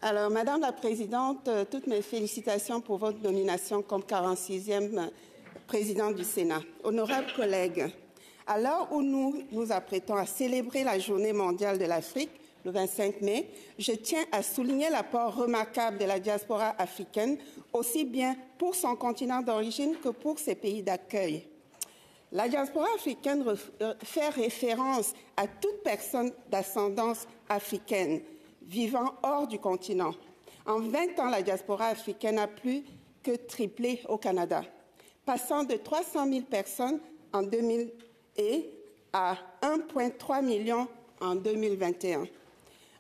Alors, Madame la Présidente, toutes mes félicitations pour votre nomination comme 46e présidente du Sénat. Honorables collègues, à l'heure où nous nous apprêtons à célébrer la Journée mondiale de l'Afrique, le 25 mai, je tiens à souligner l'apport remarquable de la diaspora africaine, aussi bien pour son continent d'origine que pour ses pays d'accueil. La diaspora africaine fait référence à toute personne d'ascendance africaine vivant hors du continent. En 20 ans, la diaspora africaine a plus que triplé au Canada, passant de 300 000 personnes en 2000 à 1,3 million en 2021.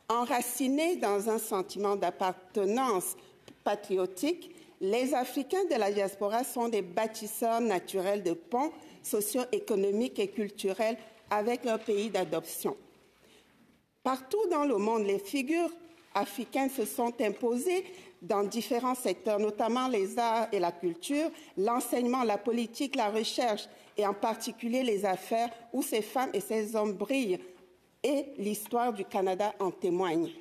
Enracinés dans un sentiment d'appartenance patriotique, les Africains de la diaspora sont des bâtisseurs naturels de ponts socio-économiques et culturels avec leur pays d'adoption. Partout dans le monde, les figures africaines se sont imposées dans différents secteurs, notamment les arts et la culture, l'enseignement, la politique, la recherche et en particulier les affaires où ces femmes et ces hommes brillent et l'histoire du Canada en témoigne.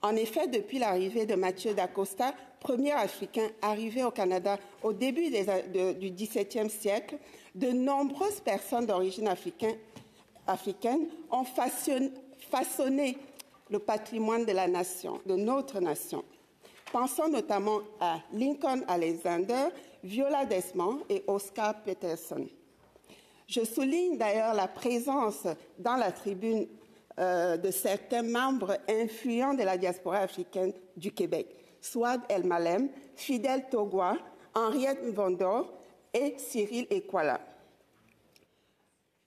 En effet, depuis l'arrivée de Mathieu Dacosta, premier Africain arrivé au Canada au début du XVIIe siècle, de nombreuses personnes d'origine africaine ont façonné le patrimoine de la nation, de notre nation. Pensons notamment à Lincoln Alexander, Viola Desmond et Oscar Peterson. Je souligne d'ailleurs la présence dans la tribune de certains membres influents de la diaspora africaine du Québec, Souad El Malem, Fidel Togois, Henriette Vondor et Cyril Ekwala.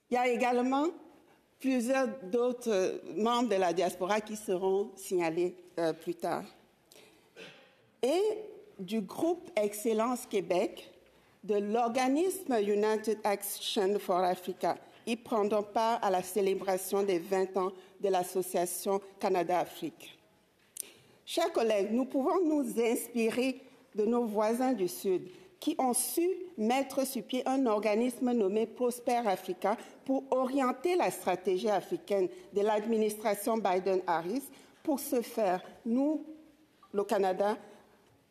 Il y a également plusieurs d'autres membres de la diaspora qui seront signalés plus tard. Et du groupe Excellence Québec, de l'organisme United Action for Africa. Ils prendront part à la célébration des 20 ans de l'Association Canada-Afrique. Chers collègues, nous pouvons nous inspirer de nos voisins du Sud qui ont su mettre sur pied un organisme nommé Prosper Africa pour orienter la stratégie africaine de l'administration Biden-Harris. Pour ce faire, nous, le Canada,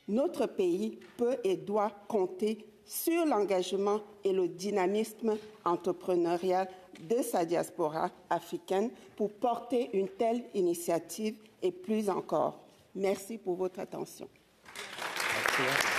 notre pays peut et doit compter sur l'engagement et le dynamisme entrepreneurial de sa diaspora africaine pour porter une telle initiative et plus encore. Merci pour votre attention. Merci.